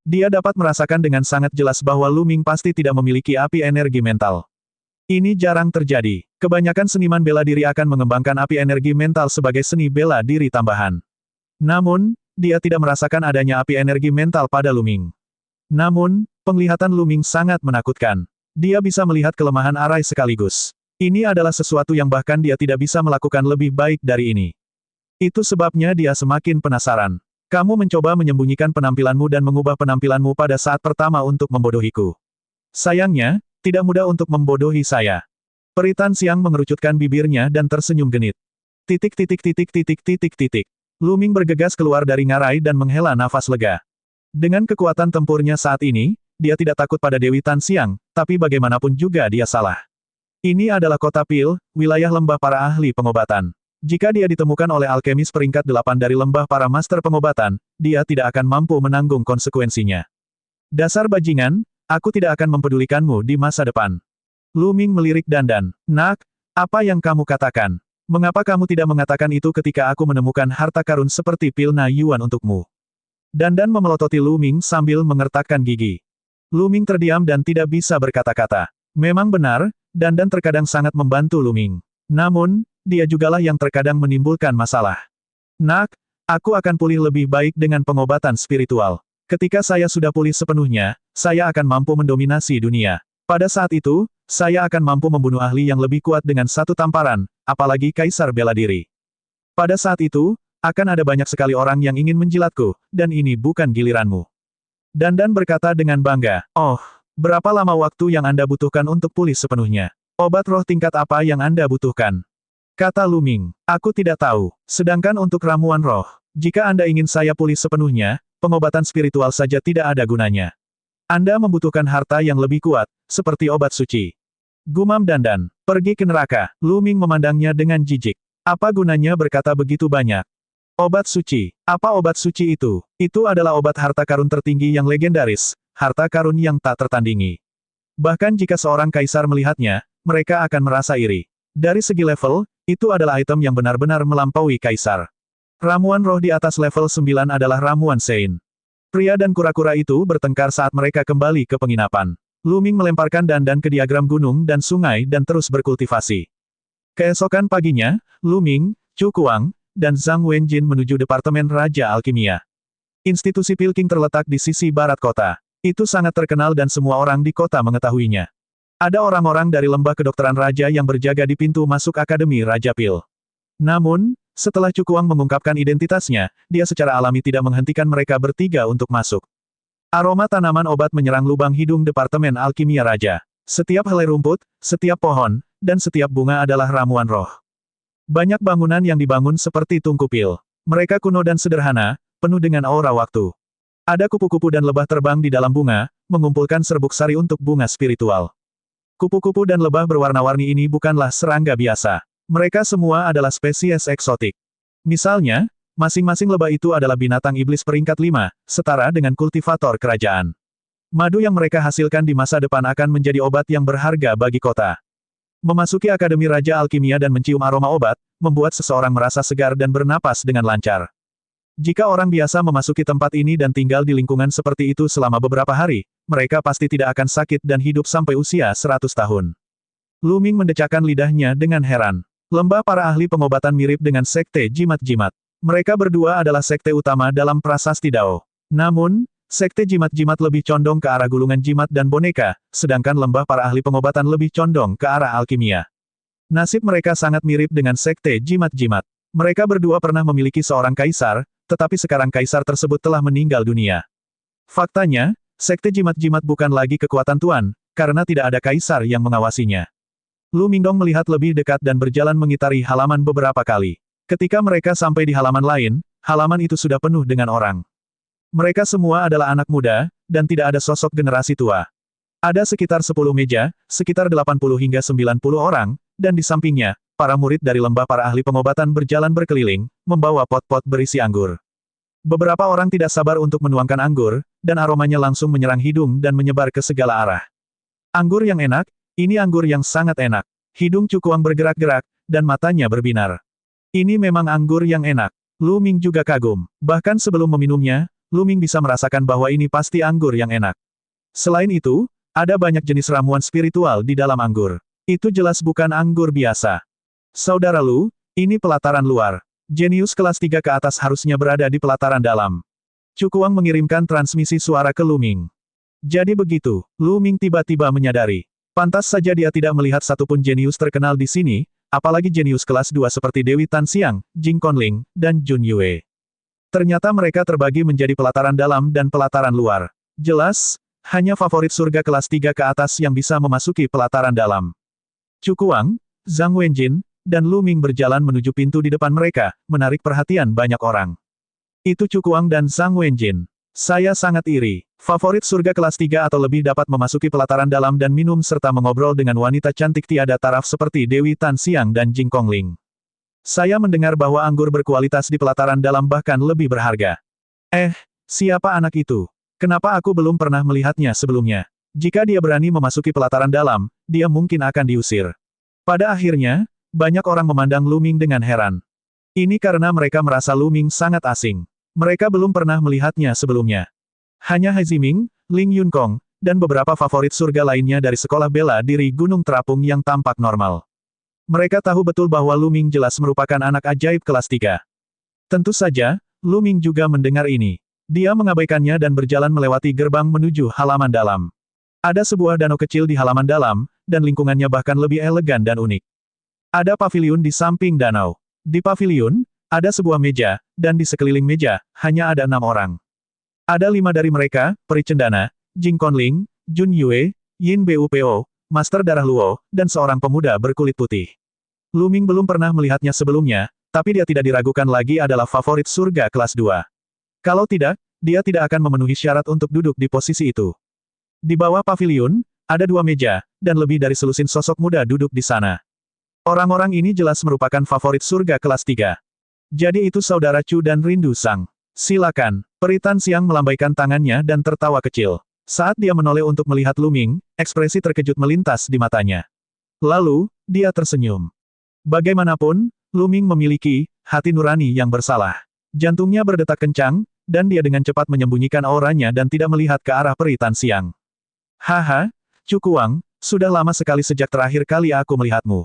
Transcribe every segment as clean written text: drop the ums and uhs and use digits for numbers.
Dia dapat merasakan dengan sangat jelas bahwa Lu Ming pasti tidak memiliki api energi mental. Ini jarang terjadi. Kebanyakan seniman bela diri akan mengembangkan api energi mental sebagai seni bela diri tambahan. Namun, dia tidak merasakan adanya api energi mental pada Lu Ming. Namun, penglihatan Lu Ming sangat menakutkan. Dia bisa melihat kelemahan Arai sekaligus. Ini adalah sesuatu yang bahkan dia tidak bisa melakukan lebih baik dari ini. Itu sebabnya dia semakin penasaran. Kamu mencoba menyembunyikan penampilanmu dan mengubah penampilanmu pada saat pertama untuk membodohiku. Sayangnya, tidak mudah untuk membodohi saya. Peri Tan Xiang mengerucutkan bibirnya dan tersenyum genit. Titik. Lu Ming bergegas keluar dari ngarai dan menghela nafas lega. Dengan kekuatan tempurnya saat ini, dia tidak takut pada Dewi Tan Xiang, tapi bagaimanapun juga dia salah. Ini adalah kota Pil, wilayah lembah para ahli pengobatan. Jika dia ditemukan oleh alkemis peringkat 8 dari lembah para master pengobatan, dia tidak akan mampu menanggung konsekuensinya. Dasar bajingan, aku tidak akan mempedulikanmu di masa depan. Lu Ming melirik Dandan. Nak, apa yang kamu katakan? Mengapa kamu tidak mengatakan itu ketika aku menemukan harta karun seperti Pil Na Yuan untukmu? Dandan memelototi Lu Ming sambil mengertakkan gigi. Lu Ming terdiam dan tidak bisa berkata-kata. Memang benar, Dandan terkadang sangat membantu Lu Ming. Namun, dia jugalah yang terkadang menimbulkan masalah. Nak, aku akan pulih lebih baik dengan pengobatan spiritual. Ketika saya sudah pulih sepenuhnya, saya akan mampu mendominasi dunia. Pada saat itu, saya akan mampu membunuh ahli yang lebih kuat dengan satu tamparan, apalagi kaisar bela diri. Pada saat itu, akan ada banyak sekali orang yang ingin menjilatku, dan ini bukan giliranmu. Dandan berkata dengan bangga, oh, berapa lama waktu yang Anda butuhkan untuk pulih sepenuhnya? Obat roh tingkat apa yang Anda butuhkan? Kata Lu Ming, aku tidak tahu. Sedangkan untuk ramuan roh, jika Anda ingin saya pulih sepenuhnya, pengobatan spiritual saja tidak ada gunanya. Anda membutuhkan harta yang lebih kuat, seperti obat suci. Gumam Dandan, pergi ke neraka. Lu Ming memandangnya dengan jijik. Apa gunanya berkata begitu banyak? Obat suci. Apa obat suci itu? Itu adalah obat harta karun tertinggi yang legendaris, harta karun yang tak tertandingi. Bahkan jika seorang kaisar melihatnya, mereka akan merasa iri. Dari segi level, itu adalah item yang benar-benar melampaui kaisar. Ramuan roh di atas level 9 adalah ramuan Sein. Pria dan kura-kura itu bertengkar saat mereka kembali ke penginapan. Lu Ming melemparkan Dandan ke diagram gunung dan sungai dan terus berkultivasi. Keesokan paginya, Lu Ming, Chu Kuang, dan Zhang Wenjin menuju Departemen Raja Alkimia. Institusi Pilking terletak di sisi barat kota. Itu sangat terkenal dan semua orang di kota mengetahuinya. Ada orang-orang dari lembah kedokteran raja yang berjaga di pintu masuk Akademi Raja Pil. Namun, setelah Chu Kuang mengungkapkan identitasnya, dia secara alami tidak menghentikan mereka bertiga untuk masuk. Aroma tanaman obat menyerang lubang hidung Departemen Alkimia Raja. Setiap helai rumput, setiap pohon, dan setiap bunga adalah ramuan roh. Banyak bangunan yang dibangun seperti tungku pil. Mereka kuno dan sederhana, penuh dengan aura waktu. Ada kupu-kupu dan lebah terbang di dalam bunga, mengumpulkan serbuk sari untuk bunga spiritual. Kupu-kupu dan lebah berwarna-warni ini bukanlah serangga biasa. Mereka semua adalah spesies eksotik. Misalnya, masing-masing lebah itu adalah binatang iblis peringkat 5, setara dengan kultivator kerajaan. Madu yang mereka hasilkan di masa depan akan menjadi obat yang berharga bagi kota. Memasuki Akademi Raja Alkimia dan mencium aroma obat, membuat seseorang merasa segar dan bernapas dengan lancar. Jika orang biasa memasuki tempat ini dan tinggal di lingkungan seperti itu selama beberapa hari, mereka pasti tidak akan sakit dan hidup sampai usia 100 tahun. Lu Ming mendecakkan lidahnya dengan heran. Lembah para ahli pengobatan mirip dengan sekte jimat-jimat. Mereka berdua adalah sekte utama dalam prasasti Dao. Namun, sekte jimat-jimat lebih condong ke arah gulungan jimat dan boneka, sedangkan lembah para ahli pengobatan lebih condong ke arah alkimia. Nasib mereka sangat mirip dengan sekte jimat-jimat. Mereka berdua pernah memiliki seorang kaisar, tetapi sekarang kaisar tersebut telah meninggal dunia. Faktanya, sekte jimat-jimat bukan lagi kekuatan tuan, karena tidak ada kaisar yang mengawasinya. Lu Mingdong melihat lebih dekat dan berjalan mengitari halaman beberapa kali. Ketika mereka sampai di halaman lain, halaman itu sudah penuh dengan orang. Mereka semua adalah anak muda, dan tidak ada sosok generasi tua. Ada sekitar 10 meja, sekitar 80 hingga 90 orang, dan di sampingnya, para murid dari lembah para ahli pengobatan berjalan berkeliling, membawa pot-pot berisi anggur. Beberapa orang tidak sabar untuk menuangkan anggur, dan aromanya langsung menyerang hidung dan menyebar ke segala arah. Anggur yang enak, ini anggur yang sangat enak. Hidung Chu Kuang bergerak-gerak, dan matanya berbinar. Ini memang anggur yang enak. Lu Ming juga kagum. Bahkan sebelum meminumnya, Luming bisa merasakan bahwa ini pasti anggur yang enak. Selain itu, ada banyak jenis ramuan spiritual di dalam anggur. Itu jelas bukan anggur biasa. Saudara Lu, ini pelataran luar. Jenius kelas 3 ke atas harusnya berada di pelataran dalam. Cukuang mengirimkan transmisi suara ke Luming. Jadi begitu, Luming tiba-tiba menyadari. Pantas saja dia tidak melihat satupun jenius terkenal di sini, apalagi jenius kelas 2 seperti Dewi Tanxiang, Jing Conling, dan Jun Yue. Ternyata mereka terbagi menjadi pelataran dalam dan pelataran luar. Jelas, hanya favorit surga kelas 3 ke atas yang bisa memasuki pelataran dalam. Cukuang, Zhang Wenjin, dan Luming berjalan menuju pintu di depan mereka, menarik perhatian banyak orang. Itu Cukuang dan Zhang Wenjin. Saya sangat iri. Favorit surga kelas 3 atau lebih dapat memasuki pelataran dalam dan minum serta mengobrol dengan wanita cantik tiada taraf seperti Dewi Tanxiang dan Jing Conling. Saya mendengar bahwa anggur berkualitas di pelataran dalam bahkan lebih berharga. Siapa anak itu? Kenapa aku belum pernah melihatnya sebelumnya? Jika dia berani memasuki pelataran dalam, dia mungkin akan diusir. Pada akhirnya, banyak orang memandang Luming dengan heran. Ini karena mereka merasa Luming sangat asing. Mereka belum pernah melihatnya sebelumnya. Hanya He Ziming, Ling Yunkong, dan beberapa favorit surga lainnya dari sekolah bela diri Gunung Terapung yang tampak normal. Mereka tahu betul bahwa Luming jelas merupakan anak ajaib kelas 3. Tentu saja, Luming juga mendengar ini. Dia mengabaikannya dan berjalan melewati gerbang menuju halaman dalam. Ada sebuah danau kecil di halaman dalam, dan lingkungannya bahkan lebih elegan dan unik. Ada paviliun di samping danau. Di paviliun, ada sebuah meja, dan di sekeliling meja, hanya ada 6 orang. Ada 5 dari mereka, peri cendana, Jing Conling, Jun Yue, Yin Bupo, Master Darah Luo, dan seorang pemuda berkulit putih. Luming belum pernah melihatnya sebelumnya, tapi dia tidak diragukan lagi adalah favorit surga kelas 2. Kalau tidak, dia tidak akan memenuhi syarat untuk duduk di posisi itu. Di bawah paviliun, ada 2 meja, dan lebih dari selusin sosok muda duduk di sana. Orang-orang ini jelas merupakan favorit surga kelas 3. Jadi itu saudara Chu dan Rindu Sang. Silakan. Peri Tanxiang melambaikan tangannya dan tertawa kecil. Saat dia menoleh untuk melihat Luming, ekspresi terkejut melintas di matanya. Lalu, dia tersenyum. Bagaimanapun, Luming memiliki hati nurani yang bersalah. Jantungnya berdetak kencang, dan dia dengan cepat menyembunyikan auranya dan tidak melihat ke arah Peri Tanxiang. Haha, Cukuang, sudah lama sekali sejak terakhir kali aku melihatmu.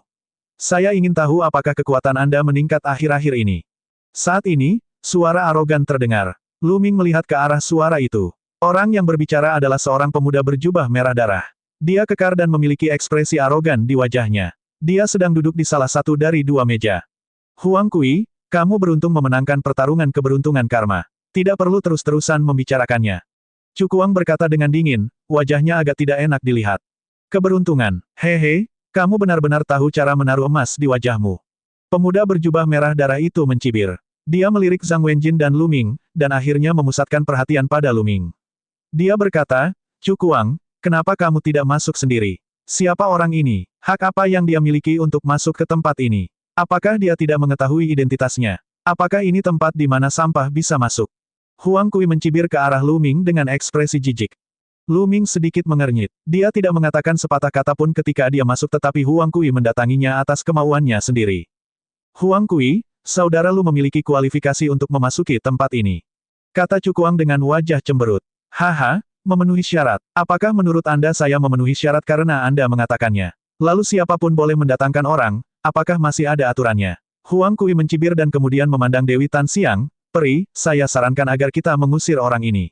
Saya ingin tahu apakah kekuatan Anda meningkat akhir-akhir ini. Saat ini, suara arogan terdengar. Luming melihat ke arah suara itu. Orang yang berbicara adalah seorang pemuda berjubah merah darah. Dia kekar dan memiliki ekspresi arogan di wajahnya. Dia sedang duduk di salah satu dari 2 meja. Huang Kui, kamu beruntung memenangkan pertarungan keberuntungan karma. Tidak perlu terus-terusan membicarakannya. Cukuang berkata dengan dingin, wajahnya agak tidak enak dilihat. Keberuntungan, hehe, kamu benar-benar tahu cara menaruh emas di wajahmu. Pemuda berjubah merah darah itu mencibir. Dia melirik Zhang Wenjin dan Luming, dan akhirnya memusatkan perhatian pada Luming. Dia berkata, Cukuang, kenapa kamu tidak masuk sendiri? Siapa orang ini? Hak apa yang dia miliki untuk masuk ke tempat ini? Apakah dia tidak mengetahui identitasnya? Apakah ini tempat di mana sampah bisa masuk? Huang Kui mencibir ke arah Luming dengan ekspresi jijik. Luming sedikit mengernyit. Dia tidak mengatakan sepatah kata pun ketika dia masuk tetapi Huang Kui mendatanginya atas kemauannya sendiri. Huang Kui, saudara Lu memiliki kualifikasi untuk memasuki tempat ini. Kata Cukuang dengan wajah cemberut. Haha, memenuhi syarat. Apakah menurut Anda saya memenuhi syarat karena Anda mengatakannya? Lalu siapapun boleh mendatangkan orang, apakah masih ada aturannya? Huang Kui mencibir dan kemudian memandang Dewi Tanxiang, Peri, saya sarankan agar kita mengusir orang ini.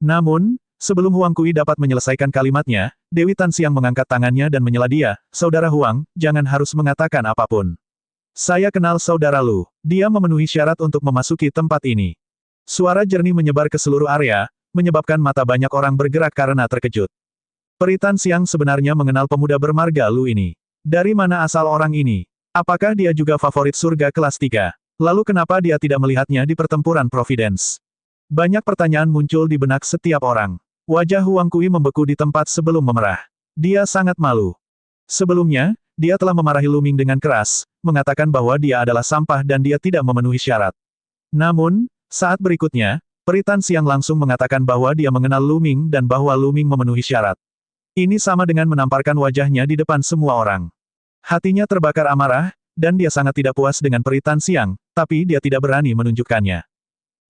Namun, sebelum Huang Kui dapat menyelesaikan kalimatnya, Dewi Tanxiang mengangkat tangannya dan menyela dia, Saudara Huang, jangan harus mengatakan apapun. Saya kenal saudara Lu. Dia memenuhi syarat untuk memasuki tempat ini. Suara jernih menyebar ke seluruh area, menyebabkan mata banyak orang bergerak karena terkejut. Peri Tanxiang sebenarnya mengenal pemuda bermarga Lu ini. Dari mana asal orang ini? Apakah dia juga favorit surga kelas 3? Lalu kenapa dia tidak melihatnya di pertempuran Providence? Banyak pertanyaan muncul di benak setiap orang. Wajah Huang Kui membeku di tempat sebelum memerah. Dia sangat malu. Sebelumnya, dia telah memarahi Luming dengan keras, mengatakan bahwa dia adalah sampah dan dia tidak memenuhi syarat. Namun, saat berikutnya, Peri Tanxiang langsung mengatakan bahwa dia mengenal Luming dan bahwa Luming memenuhi syarat. Ini sama dengan menamparkan wajahnya di depan semua orang. Hatinya terbakar amarah, dan dia sangat tidak puas dengan Peri Tanxiang, tapi dia tidak berani menunjukkannya.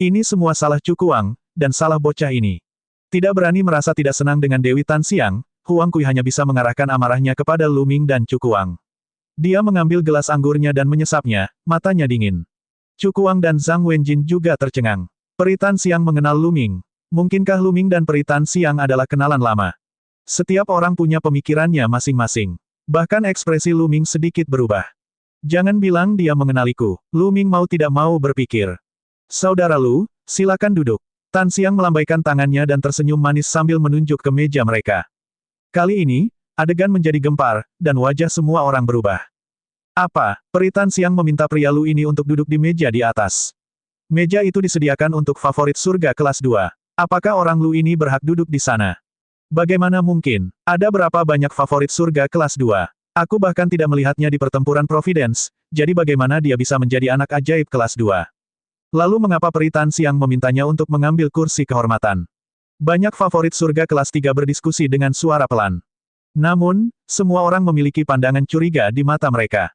Ini semua salah Cukuang, dan salah bocah ini. Tidak berani merasa tidak senang dengan Dewi Tanxiang, Huang Kui hanya bisa mengarahkan amarahnya kepada Lu Ming dan Cukuang. Dia mengambil gelas anggurnya dan menyesapnya, matanya dingin. Cukuang dan Zhang Wenjin juga tercengang. Peri Tanxiang mengenal Lu Ming. Mungkinkah Lu Ming dan Peri Tanxiang adalah kenalan lama? Setiap orang punya pemikirannya masing-masing. Bahkan ekspresi Lu Ming sedikit berubah. Jangan bilang dia mengenaliku. Lu Ming mau tidak mau berpikir. Saudara Lu, silakan duduk. Tanxiang melambaikan tangannya dan tersenyum manis sambil menunjuk ke meja mereka. Kali ini, adegan menjadi gempar, dan wajah semua orang berubah. Apa? Peri Tanxiang meminta pria Lu ini untuk duduk di meja di atas. Meja itu disediakan untuk favorit surga kelas 2. Apakah orang Lu ini berhak duduk di sana? Bagaimana mungkin? Ada berapa banyak favorit surga kelas 2? Aku bahkan tidak melihatnya di pertempuran Providence, jadi bagaimana dia bisa menjadi anak ajaib kelas 2? Lalu mengapa Peri Tanxiang memintanya untuk mengambil kursi kehormatan? Banyak favorit surga kelas 3 berdiskusi dengan suara pelan. Namun, semua orang memiliki pandangan curiga di mata mereka.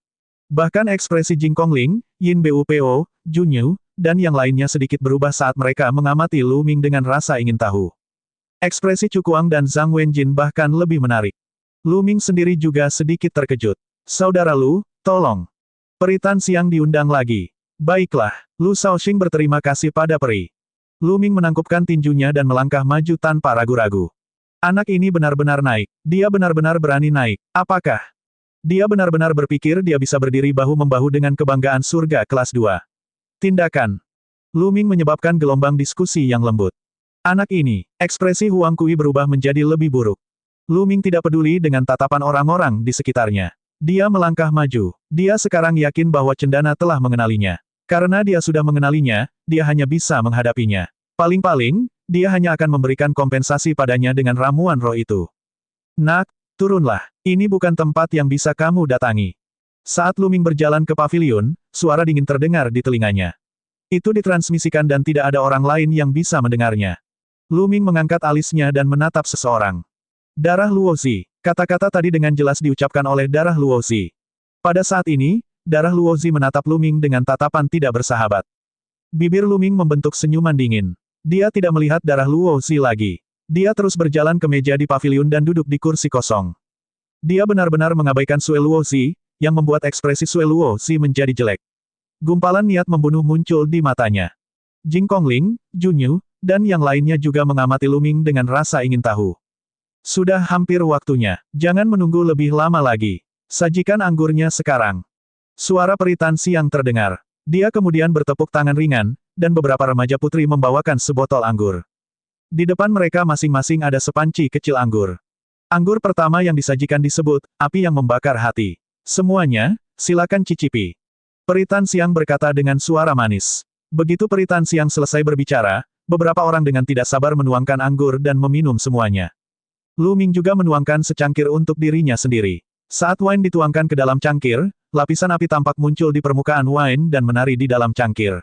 Bahkan ekspresi Jing Kongling, Yin Bupo, Junyu, dan yang lainnya sedikit berubah saat mereka mengamati Lu Ming dengan rasa ingin tahu. Ekspresi Cukuang dan Zhang Wenjin bahkan lebih menarik. Lu Ming sendiri juga sedikit terkejut. Saudara Lu, tolong. Peri Tanxiang diundang lagi. Baiklah, Lu Shaoxing berterima kasih pada peri. Lu Ming menangkupkan tinjunya dan melangkah maju tanpa ragu-ragu. Anak ini benar-benar naik. Dia benar-benar berani naik. Apakah? Dia benar-benar berpikir dia bisa berdiri bahu-membahu dengan kebanggaan surga kelas 2. Tindakan. Lu Ming menyebabkan gelombang diskusi yang lembut. Anak ini, ekspresi Huang Kui berubah menjadi lebih buruk. Lu Ming tidak peduli dengan tatapan orang-orang di sekitarnya. Dia melangkah maju. Dia sekarang yakin bahwa cendana telah mengenalinya. Karena dia sudah mengenalinya, dia hanya bisa menghadapinya. Paling-paling, dia hanya akan memberikan kompensasi padanya dengan ramuan roh itu. Nak, turunlah. Ini bukan tempat yang bisa kamu datangi. Saat Lu Ming berjalan ke pavilion, suara dingin terdengar di telinganya. Itu ditransmisikan dan tidak ada orang lain yang bisa mendengarnya. Lu Ming mengangkat alisnya dan menatap seseorang. Darah Luozi. Kata-kata tadi dengan jelas diucapkan oleh darah Luozi. Pada saat ini, darah Luozi menatap Lu Ming dengan tatapan tidak bersahabat. Bibir Lu Ming membentuk senyuman dingin. Dia tidak melihat darah Luozi lagi. Dia terus berjalan ke meja di pavilion dan duduk di kursi kosong. Dia benar-benar mengabaikan Sue Luozi, yang membuat ekspresi Sue Luozi menjadi jelek. Gumpalan niat membunuh muncul di matanya. Jing Kongling, Junyu, dan yang lainnya juga mengamati Lu Ming dengan rasa ingin tahu. Sudah hampir waktunya. Jangan menunggu lebih lama lagi. Sajikan anggurnya sekarang. Suara Peri Tanxiang terdengar. Dia kemudian bertepuk tangan ringan, dan beberapa remaja putri membawakan sebotol anggur. Di depan mereka masing-masing ada sepanci kecil anggur. Anggur pertama yang disajikan disebut, api yang membakar hati. Semuanya, silakan cicipi. Peri Tanxiang berkata dengan suara manis. Begitu Peri Tanxiang selesai berbicara, beberapa orang dengan tidak sabar menuangkan anggur dan meminum semuanya. Lu Ming juga menuangkan secangkir untuk dirinya sendiri. Saat wine dituangkan ke dalam cangkir, lapisan api tampak muncul di permukaan wine dan menari di dalam cangkir.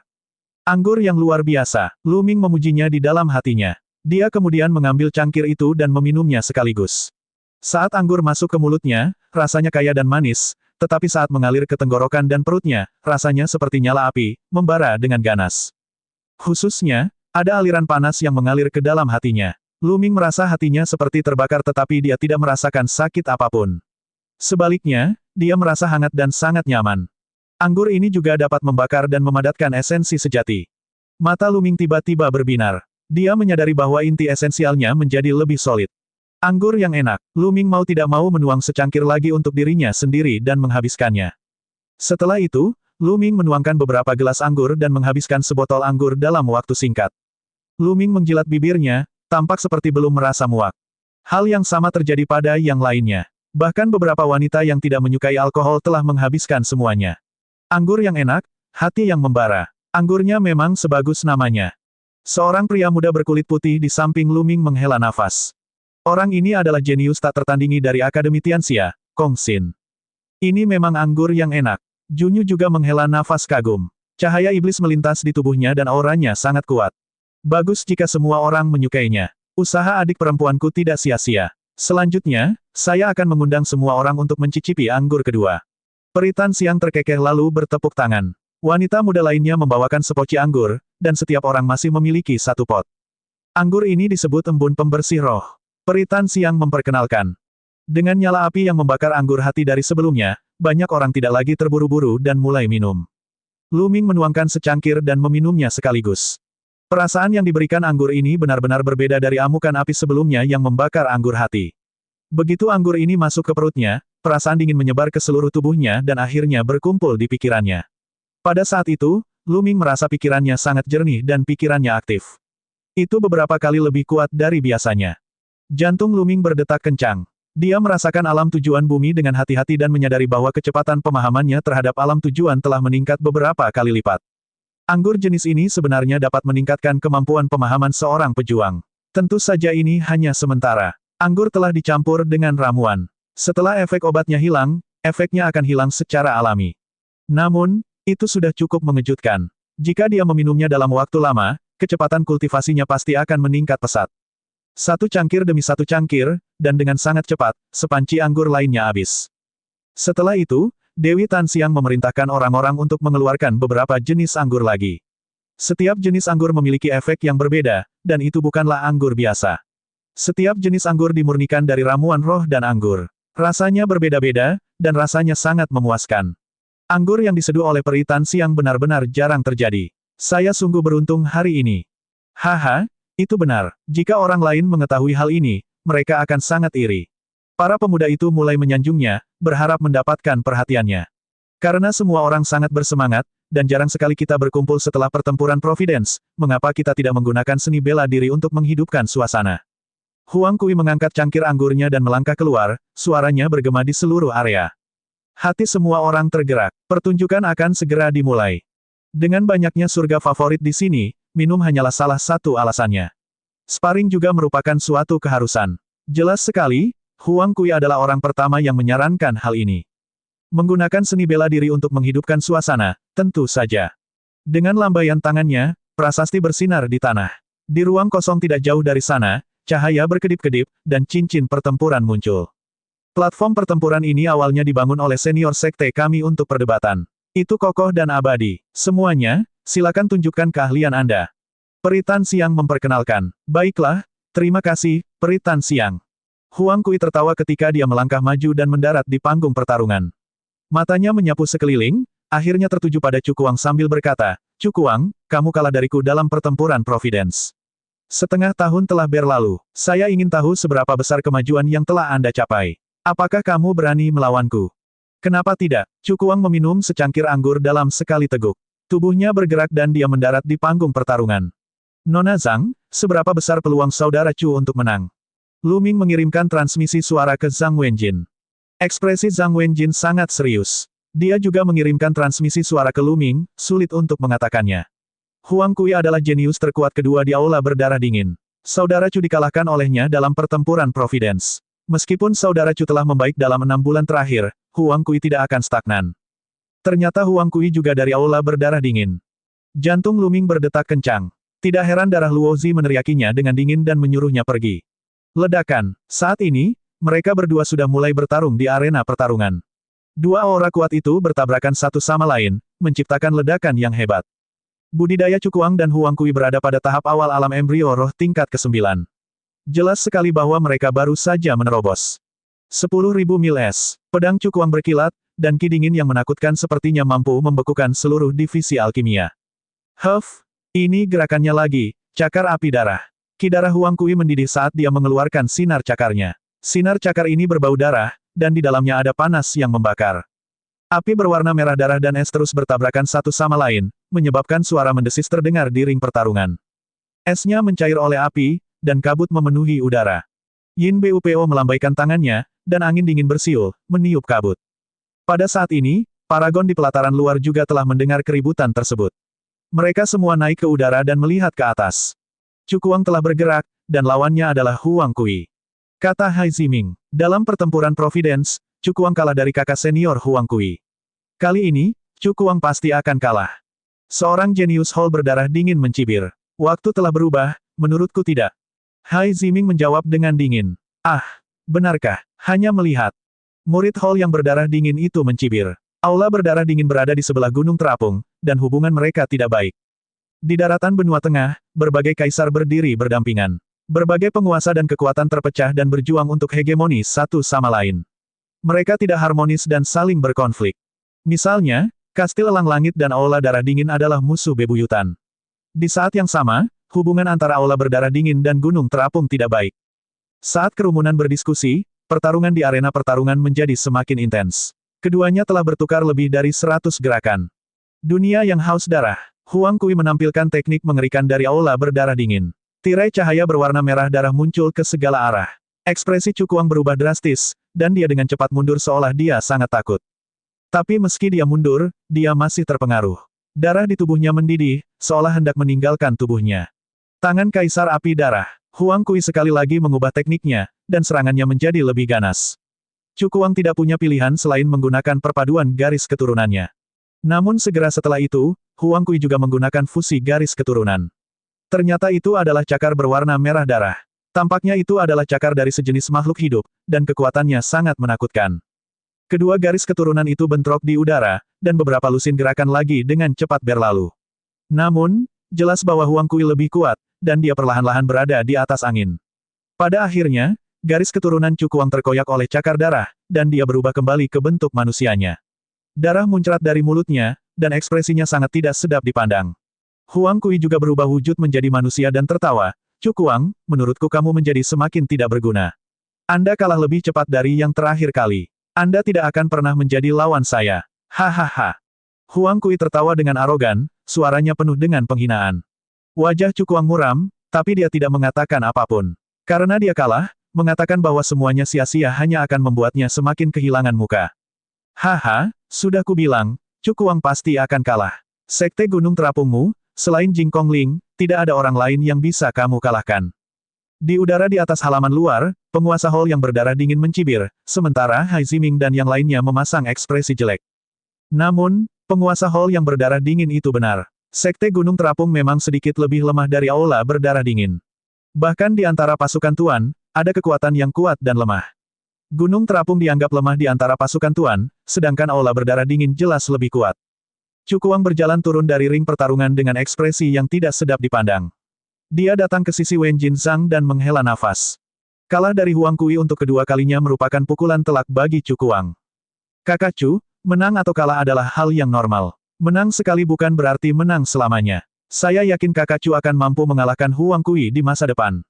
Anggur yang luar biasa, Lu Ming memujinya di dalam hatinya. Dia kemudian mengambil cangkir itu dan meminumnya sekaligus. Saat anggur masuk ke mulutnya, rasanya kaya dan manis, tetapi saat mengalir ke tenggorokan dan perutnya, rasanya seperti nyala api, membara dengan ganas. Khususnya, ada aliran panas yang mengalir ke dalam hatinya. Lu Ming merasa hatinya seperti terbakar tetapi dia tidak merasakan sakit apapun. Sebaliknya, dia merasa hangat dan sangat nyaman. Anggur ini juga dapat membakar dan memadatkan esensi sejati. Mata Lu Ming tiba-tiba berbinar. Dia menyadari bahwa inti esensialnya menjadi lebih solid. Anggur yang enak, Lu Ming mau tidak mau menuang secangkir lagi untuk dirinya sendiri dan menghabiskannya. Setelah itu, Lu Ming menuangkan beberapa gelas anggur dan menghabiskan sebotol anggur dalam waktu singkat. Lu Ming menjilat bibirnya, tampak seperti belum merasa muak. Hal yang sama terjadi pada yang lainnya. Bahkan beberapa wanita yang tidak menyukai alkohol telah menghabiskan semuanya. Anggur yang enak, hati yang membara. Anggurnya memang sebagus namanya. Seorang pria muda berkulit putih di samping Lu Ming menghela nafas. Orang ini adalah jenius tak tertandingi dari Akademi Tianxia, Kong Xin. Ini memang anggur yang enak. Junyu juga menghela nafas kagum. Cahaya iblis melintas di tubuhnya dan auranya sangat kuat. Bagus jika semua orang menyukainya. Usaha adik perempuanku tidak sia-sia. Selanjutnya, saya akan mengundang semua orang untuk mencicipi anggur kedua. Peri Tanxiang terkekeh lalu bertepuk tangan. Wanita muda lainnya membawakan sepoci anggur, dan setiap orang masih memiliki satu pot. Anggur ini disebut embun pembersih roh. Peri Tan Xiang memperkenalkan. Dengan nyala api yang membakar anggur hati dari sebelumnya, banyak orang tidak lagi terburu-buru dan mulai minum. Lu Ming menuangkan secangkir dan meminumnya sekaligus. Perasaan yang diberikan anggur ini benar-benar berbeda dari amukan api sebelumnya yang membakar anggur hati. Begitu anggur ini masuk ke perutnya, perasaan dingin menyebar ke seluruh tubuhnya dan akhirnya berkumpul di pikirannya. Pada saat itu, Lu Ming merasa pikirannya sangat jernih dan pikirannya aktif. Itu beberapa kali lebih kuat dari biasanya. Jantung Lu Ming berdetak kencang. Dia merasakan alam tujuan bumi dengan hati-hati dan menyadari bahwa kecepatan pemahamannya terhadap alam tujuan telah meningkat beberapa kali lipat. Anggur jenis ini sebenarnya dapat meningkatkan kemampuan pemahaman seorang pejuang. Tentu saja ini hanya sementara. Anggur telah dicampur dengan ramuan. Setelah efek obatnya hilang, efeknya akan hilang secara alami. Namun, itu sudah cukup mengejutkan. Jika dia meminumnya dalam waktu lama, kecepatan kultivasinya pasti akan meningkat pesat. Satu cangkir demi satu cangkir, dan dengan sangat cepat, sepanci anggur lainnya habis. Setelah itu, Dewi Tan Xiang memerintahkan orang-orang untuk mengeluarkan beberapa jenis anggur lagi. Setiap jenis anggur memiliki efek yang berbeda, dan itu bukanlah anggur biasa. Setiap jenis anggur dimurnikan dari ramuan roh dan anggur. Rasanya berbeda-beda, dan rasanya sangat memuaskan. Anggur yang diseduh oleh Peri Tan Xiang benar-benar jarang terjadi. Saya sungguh beruntung hari ini. Haha. Itu benar, jika orang lain mengetahui hal ini, mereka akan sangat iri. Para pemuda itu mulai menyanjungnya, berharap mendapatkan perhatiannya. Karena semua orang sangat bersemangat, dan jarang sekali kita berkumpul setelah pertempuran Providence, mengapa kita tidak menggunakan seni bela diri untuk menghidupkan suasana? Huang Kui mengangkat cangkir anggurnya dan melangkah keluar, suaranya bergema di seluruh area. Hati semua orang tergerak, pertunjukan akan segera dimulai. Dengan banyaknya surga favorit di sini, minum hanyalah salah satu alasannya. Sparring juga merupakan suatu keharusan. Jelas sekali, Huang Kui adalah orang pertama yang menyarankan hal ini. Menggunakan seni bela diri untuk menghidupkan suasana, tentu saja. Dengan lambaian tangannya, prasasti bersinar di tanah. Di ruang kosong tidak jauh dari sana, cahaya berkedip-kedip, dan cincin pertempuran muncul. Platform pertempuran ini awalnya dibangun oleh senior sekte kami untuk perdebatan. Itu kokoh dan abadi. Semuanya, silakan tunjukkan keahlian Anda. Peri Tan Xiang memperkenalkan. Baiklah, terima kasih, Peri Tan Xiang. Huang Kui tertawa ketika dia melangkah maju dan mendarat di panggung pertarungan. Matanya menyapu sekeliling, akhirnya tertuju pada Cukuang sambil berkata, Cukuang, kamu kalah dariku dalam pertempuran Providence. Setengah tahun telah berlalu. Saya ingin tahu seberapa besar kemajuan yang telah Anda capai. Apakah kamu berani melawanku? Kenapa tidak? Cukuang meminum secangkir anggur dalam sekali teguk. Tubuhnya bergerak dan dia mendarat di panggung pertarungan. Nona Zhang, seberapa besar peluang saudara Chu untuk menang? Lu Ming mengirimkan transmisi suara ke Zhang Wenjin. Ekspresi Zhang Wenjin sangat serius. Dia juga mengirimkan transmisi suara ke Lu Ming, sulit untuk mengatakannya. Huang Kui adalah jenius terkuat kedua di Aula Berdarah Dingin. Saudara Chu dikalahkan olehnya dalam pertempuran Providence. Meskipun saudara Chu telah membaik dalam 6 bulan terakhir, Huang Kui tidak akan stagnan. Ternyata Huang Kui juga dari Aula Berdarah Dingin. Jantung Lu Ming berdetak kencang. Tidak heran darah Luo Zi meneriakinya dengan dingin dan menyuruhnya pergi. Ledakan. Saat ini, mereka berdua sudah mulai bertarung di arena pertarungan. Dua aura kuat itu bertabrakan satu sama lain, menciptakan ledakan yang hebat. Budidaya Cukuang dan Huang Kui berada pada tahap awal alam embrio roh tingkat ke-9. Jelas sekali bahwa mereka baru saja menerobos. 10.000 mil es. Pedang Cukuang berkilat, dan ki dingin yang menakutkan sepertinya mampu membekukan seluruh divisi alkimia. Ini gerakannya lagi, cakar api darah. Ki darah Huang Kui mendidih saat dia mengeluarkan sinar cakarnya. Sinar cakar ini berbau darah, dan di dalamnya ada panas yang membakar. Api berwarna merah darah dan es terus bertabrakan satu sama lain, menyebabkan suara mendesis terdengar di ring pertarungan. Esnya mencair oleh api, dan kabut memenuhi udara. Yin Bupo melambaikan tangannya, dan angin dingin bersiul, meniup kabut. Pada saat ini, paragon di pelataran luar juga telah mendengar keributan tersebut. Mereka semua naik ke udara dan melihat ke atas. Cukuang telah bergerak, dan lawannya adalah Huang Kui. Kata Hai Ziming, dalam pertempuran Providence, Cukuang kalah dari kakak senior Huang Kui. Kali ini, Cukuang pasti akan kalah. Seorang jenius Hall berdarah dingin mencibir. Waktu telah berubah, menurutku tidak. Hai Ziming menjawab dengan dingin. Benarkah? Hanya melihat. Murid Hall yang berdarah dingin itu mencibir. Aula berdarah dingin berada di sebelah gunung terapung, dan hubungan mereka tidak baik. Di daratan benua tengah, berbagai kaisar berdiri berdampingan. Berbagai penguasa dan kekuatan terpecah dan berjuang untuk hegemoni satu sama lain. Mereka tidak harmonis dan saling berkonflik. Misalnya, Kastil Elang Langit dan Aula Darah Dingin adalah musuh bebuyutan. Di saat yang sama, hubungan antara Aula Berdarah Dingin dan Gunung Terapung tidak baik. Saat kerumunan berdiskusi, pertarungan di arena pertarungan menjadi semakin intens. Keduanya telah bertukar lebih dari 100 gerakan. Dunia yang haus darah. Huang Kui menampilkan teknik mengerikan dari Aula Berdarah Dingin. Tirai cahaya berwarna merah darah muncul ke segala arah. Ekspresi Cukuang berubah drastis, dan dia dengan cepat mundur seolah dia sangat takut. Tapi meski dia mundur, dia masih terpengaruh. Darah di tubuhnya mendidih, seolah hendak meninggalkan tubuhnya. Tangan Kaisar Api Darah. Huang Kui sekali lagi mengubah tekniknya, dan serangannya menjadi lebih ganas. Cukuang tidak punya pilihan selain menggunakan perpaduan garis keturunannya. Namun segera setelah itu, Huang Kui juga menggunakan fusi garis keturunan. Ternyata itu adalah cakar berwarna merah darah. Tampaknya itu adalah cakar dari sejenis makhluk hidup, dan kekuatannya sangat menakutkan. Kedua garis keturunan itu bentrok di udara, dan beberapa lusin gerakan lagi dengan cepat berlalu. Namun, jelas bahwa Huang Kui lebih kuat, dan dia perlahan-lahan berada di atas angin. Pada akhirnya, garis keturunan Cukuang terkoyak oleh cakar darah, dan dia berubah kembali ke bentuk manusianya. Darah muncrat dari mulutnya, dan ekspresinya sangat tidak sedap dipandang. Huang Kui juga berubah wujud menjadi manusia dan tertawa. Cukuang, menurutku kamu menjadi semakin tidak berguna. Anda kalah lebih cepat dari yang terakhir kali. Anda tidak akan pernah menjadi lawan saya. Hahaha. Huang Kui tertawa dengan arogan, suaranya penuh dengan penghinaan. Wajah Cukuang muram, tapi dia tidak mengatakan apapun. Karena dia kalah, mengatakan bahwa semuanya sia-sia hanya akan membuatnya semakin kehilangan muka. Haha, sudah kubilang, Cukuang pasti akan kalah. Sekte Gunung Terapungmu, selain Jing Kongling, tidak ada orang lain yang bisa kamu kalahkan. Di udara di atas halaman luar, penguasa hall yang berdarah dingin mencibir, sementara Hai Ziming dan yang lainnya memasang ekspresi jelek. Namun, penguasa hall yang berdarah dingin itu benar. Sekte Gunung Terapung memang sedikit lebih lemah dari Aula Berdarah Dingin. Bahkan di antara pasukan Tuan, ada kekuatan yang kuat dan lemah. Gunung Terapung dianggap lemah di antara pasukan Tuan, sedangkan Aula Berdarah Dingin jelas lebih kuat. Cukuang berjalan turun dari ring pertarungan dengan ekspresi yang tidak sedap dipandang. Dia datang ke sisi Wen Jinzang dan menghela nafas. Kalah dari Huang Kui untuk kedua kalinya merupakan pukulan telak bagi Cukuang. Kakak Cu, menang atau kalah adalah hal yang normal. Menang sekali bukan berarti menang selamanya. Saya yakin Kakak Cu akan mampu mengalahkan Huang Kui di masa depan.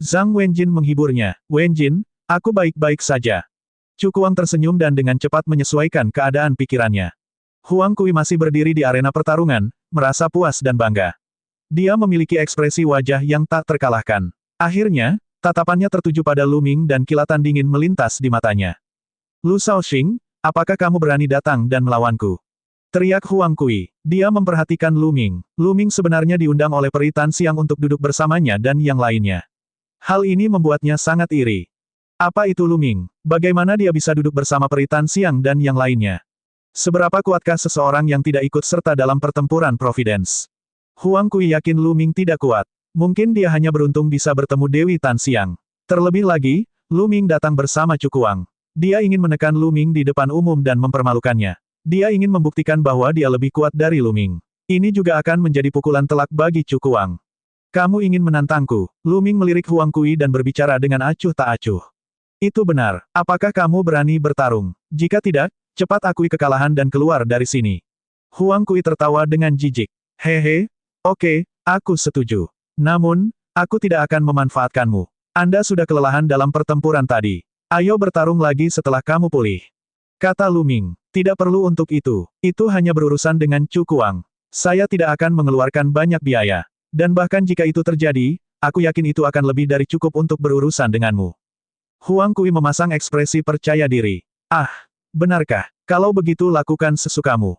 Zhang Wenjin menghiburnya. Wenjin, aku baik-baik saja. Cukuang tersenyum dan dengan cepat menyesuaikan keadaan pikirannya. Huang Kui masih berdiri di arena pertarungan, merasa puas dan bangga. Dia memiliki ekspresi wajah yang tak terkalahkan. Akhirnya, tatapannya tertuju pada Lu Ming dan kilatan dingin melintas di matanya. Lu Shaoxing, apakah kamu berani datang dan melawanku? Teriak Huang Kui. Dia memperhatikan Lu Ming. Lu Ming sebenarnya diundang oleh Peri Tan Siang untuk duduk bersamanya dan yang lainnya. Hal ini membuatnya sangat iri. Apa itu Lu Ming? Bagaimana dia bisa duduk bersama Peri Tan Siang dan yang lainnya? Seberapa kuatkah seseorang yang tidak ikut serta dalam pertempuran Providence? Huang Kui yakin Lu Ming tidak kuat. Mungkin dia hanya beruntung bisa bertemu Dewi Tan Siang. Terlebih lagi, Lu Ming datang bersama Cukuang. Dia ingin menekan Lu Ming di depan umum dan mempermalukannya. Dia ingin membuktikan bahwa dia lebih kuat dari Lu Ming. Ini juga akan menjadi pukulan telak bagi Cukuang. Kamu ingin menantangku? Lu Ming melirik Huang Kui dan berbicara dengan acuh tak acuh. Itu benar. Apakah kamu berani bertarung? Jika tidak, cepat akui kekalahan dan keluar dari sini. Huang Kui tertawa dengan jijik. Hehe, oke, aku setuju. Namun, aku tidak akan memanfaatkanmu. Anda sudah kelelahan dalam pertempuran tadi. Ayo bertarung lagi setelah kamu pulih. Kata Lu Ming. Tidak perlu untuk itu. Itu hanya berurusan dengan Cukuang. Saya tidak akan mengeluarkan banyak biaya. Dan bahkan jika itu terjadi, aku yakin itu akan lebih dari cukup untuk berurusan denganmu. Huang Kui memasang ekspresi percaya diri. Ah, benarkah? Kalau begitu lakukan sesukamu.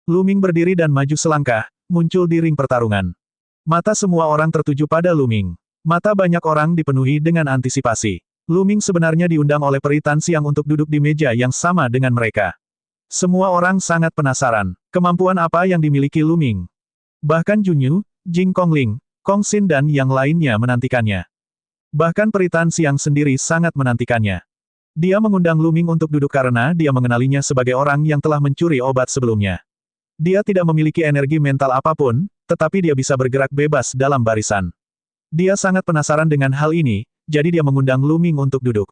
Lu Ming berdiri dan maju selangkah, muncul di ring pertarungan. Mata semua orang tertuju pada Lu Ming. Mata banyak orang dipenuhi dengan antisipasi. Lu Ming sebenarnya diundang oleh Peri Tan Siang untuk duduk di meja yang sama dengan mereka. Semua orang sangat penasaran, kemampuan apa yang dimiliki Lu Ming. Bahkan Junyu, Jing Kongling, Kong Xin dan yang lainnya menantikannya. Bahkan Peri Tan Siang sendiri sangat menantikannya. Dia mengundang Lu Ming untuk duduk karena dia mengenalinya sebagai orang yang telah mencuri obat sebelumnya. Dia tidak memiliki energi mental apapun, tetapi dia bisa bergerak bebas dalam barisan. Dia sangat penasaran dengan hal ini, jadi dia mengundang Lu Ming untuk duduk.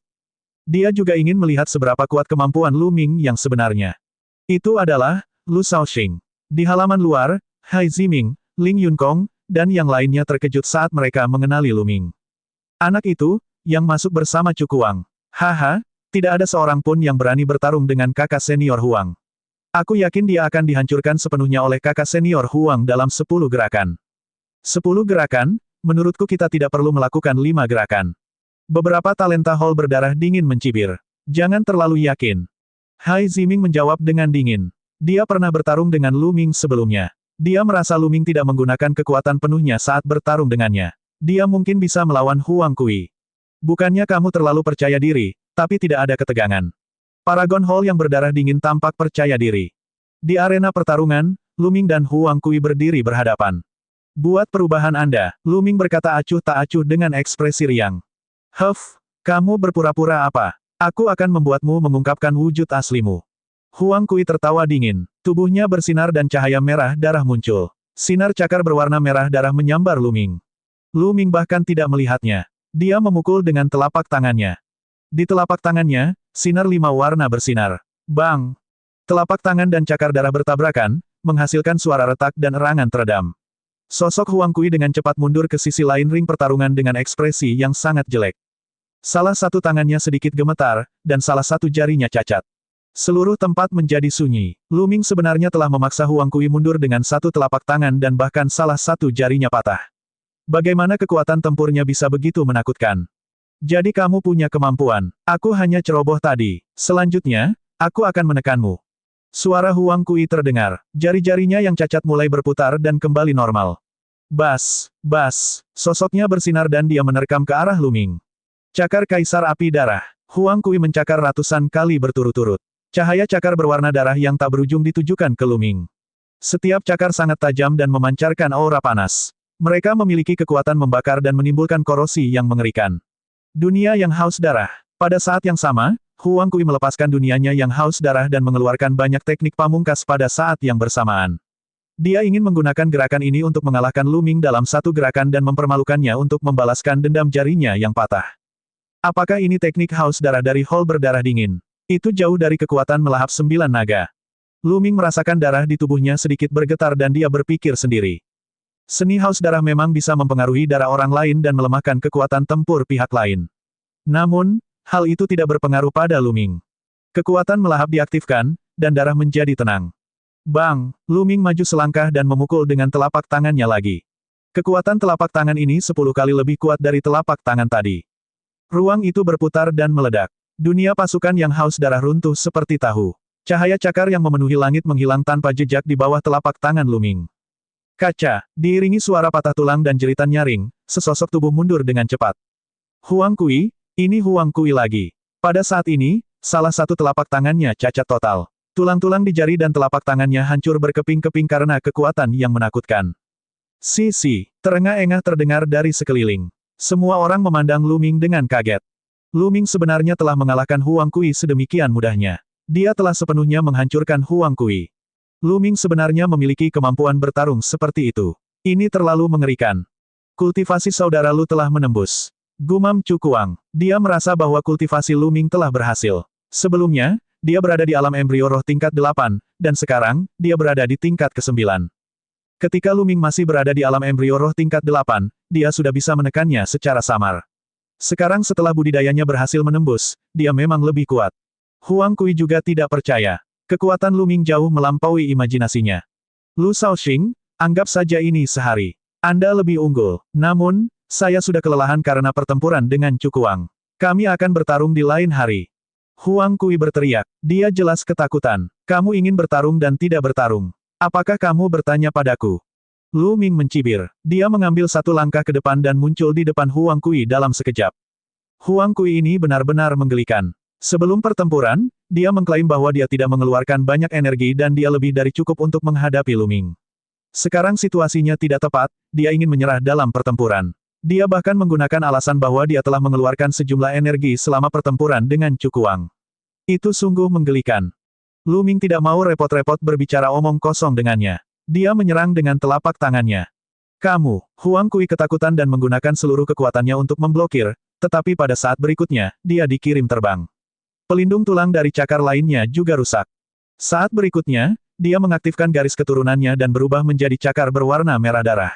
Dia juga ingin melihat seberapa kuat kemampuan Lu Ming yang sebenarnya. Itu adalah Lu Shaoxing. Di halaman luar, Hai Ziming, Ling Yunkong, dan yang lainnya terkejut saat mereka mengenali Lu Ming. Anak itu, yang masuk bersama Cuku Wang. Haha, tidak ada seorang pun yang berani bertarung dengan kakak senior Huang. Aku yakin dia akan dihancurkan sepenuhnya oleh kakak senior Huang dalam 10 gerakan. 10 gerakan? Menurutku kita tidak perlu melakukan 5 gerakan. Beberapa talenta hall berdarah dingin mencibir. Jangan terlalu yakin. Hai Ziming menjawab dengan dingin. Dia pernah bertarung dengan Lu Ming sebelumnya. Dia merasa Lu Ming tidak menggunakan kekuatan penuhnya saat bertarung dengannya. Dia mungkin bisa melawan Huang Kui. Bukannya kamu terlalu percaya diri, tapi tidak ada ketegangan. Paragon Hall yang berdarah dingin tampak percaya diri. Di arena pertarungan, Lu Ming dan Huang Kui berdiri berhadapan. Buat perubahan Anda, Lu Ming berkata acuh tak acuh dengan ekspresi riang. Huff, kamu berpura-pura apa? Aku akan membuatmu mengungkapkan wujud aslimu. Huang Kui tertawa dingin. Tubuhnya bersinar dan cahaya merah darah muncul. Sinar cakar berwarna merah darah menyambar Lu Ming. Lu Ming bahkan tidak melihatnya. Dia memukul dengan telapak tangannya. Di telapak tangannya, sinar 5 warna bersinar. Bang! Telapak tangan dan cakar darah bertabrakan, menghasilkan suara retak dan erangan teredam. Sosok Huang Kui dengan cepat mundur ke sisi lain ring pertarungan dengan ekspresi yang sangat jelek. Salah satu tangannya sedikit gemetar, dan salah satu jarinya cacat. Seluruh tempat menjadi sunyi. Lu Ming sebenarnya telah memaksa Huang Kui mundur dengan satu telapak tangan dan bahkan salah satu jarinya patah. Bagaimana kekuatan tempurnya bisa begitu menakutkan? Jadi kamu punya kemampuan. Aku hanya ceroboh tadi. Selanjutnya, aku akan menekanmu. Suara Huang Kui terdengar. Jari-jarinya yang cacat mulai berputar dan kembali normal. Bas, bas. Sosoknya bersinar dan dia menerkam ke arah Lu Ming. Cakar Kaisar Api Darah. Huang Kui mencakar ratusan kali berturut-turut. Cahaya cakar berwarna darah yang tak berujung ditujukan ke Lu Ming. Setiap cakar sangat tajam dan memancarkan aura panas. Mereka memiliki kekuatan membakar dan menimbulkan korosi yang mengerikan. Dunia yang haus darah. Pada saat yang sama, Huang Kui melepaskan dunianya yang haus darah dan mengeluarkan banyak teknik pamungkas pada saat yang bersamaan. Dia ingin menggunakan gerakan ini untuk mengalahkan Lu Ming dalam satu gerakan dan mempermalukannya untuk membalaskan dendam jarinya yang patah. Apakah ini teknik haus darah dari hall berdarah dingin? Itu jauh dari kekuatan melahap 9 naga. Lu Ming merasakan darah di tubuhnya sedikit bergetar dan dia berpikir sendiri. Seni haus darah memang bisa mempengaruhi darah orang lain dan melemahkan kekuatan tempur pihak lain. Namun, hal itu tidak berpengaruh pada Lu Ming. Kekuatan melahap diaktifkan, dan darah menjadi tenang. Bang! Lu Ming maju selangkah dan memukul dengan telapak tangannya lagi. Kekuatan telapak tangan ini 10 kali lebih kuat dari telapak tangan tadi. Ruang itu berputar dan meledak. Dunia pasukan yang haus darah runtuh seperti tahu. Cahaya cakar yang memenuhi langit menghilang tanpa jejak di bawah telapak tangan Lu Ming. Kaca, diiringi suara patah tulang dan jeritan nyaring, sesosok tubuh mundur dengan cepat. Huang Kui, ini Huang Kui lagi. Pada saat ini, salah satu telapak tangannya cacat total. Tulang-tulang di jari dan telapak tangannya hancur berkeping-keping karena kekuatan yang menakutkan. Terengah-engah terdengar dari sekeliling. Semua orang memandang Lu Ming dengan kaget. Lu Ming sebenarnya telah mengalahkan Huang Kui sedemikian mudahnya. Dia telah sepenuhnya menghancurkan Huang Kui. Lu Ming sebenarnya memiliki kemampuan bertarung seperti itu. Ini terlalu mengerikan. Kultivasi saudara Lu telah menembus. Gumam Cuku Wang. Dia merasa bahwa kultivasi Lu Ming telah berhasil. Sebelumnya, dia berada di alam embrio roh tingkat 8, dan sekarang, dia berada di tingkat ke-9. Ketika Lu Ming masih berada di alam embrio roh tingkat 8, dia sudah bisa menekannya secara samar. Sekarang setelah budidayanya berhasil menembus, dia memang lebih kuat. Huang Kui juga tidak percaya. Kekuatan Lu Ming jauh melampaui imajinasinya. Lu Shaoxing, anggap saja ini sehari. Anda lebih unggul. Namun, saya sudah kelelahan karena pertempuran dengan Cuku Wang. Kami akan bertarung di lain hari. Huang Kui berteriak. Dia jelas ketakutan. Kamu ingin bertarung dan tidak bertarung. Apakah kamu bertanya padaku? Lu Ming mencibir. Dia mengambil satu langkah ke depan dan muncul di depan Huang Kui dalam sekejap. Huang Kui ini benar-benar menggelikan. Sebelum pertempuran, dia mengklaim bahwa dia tidak mengeluarkan banyak energi dan dia lebih dari cukup untuk menghadapi Lu Ming. Sekarang situasinya tidak tepat, dia ingin menyerah dalam pertempuran. Dia bahkan menggunakan alasan bahwa dia telah mengeluarkan sejumlah energi selama pertempuran dengan Cuku Wang. Itu sungguh menggelikan. Lu Ming tidak mau repot-repot berbicara omong kosong dengannya. Dia menyerang dengan telapak tangannya. Kamu, Huang Kui ketakutan dan menggunakan seluruh kekuatannya untuk memblokir, tetapi pada saat berikutnya, dia dikirim terbang. Pelindung tulang dari cakar lainnya juga rusak. Saat berikutnya, dia mengaktifkan garis keturunannya dan berubah menjadi cakar berwarna merah darah.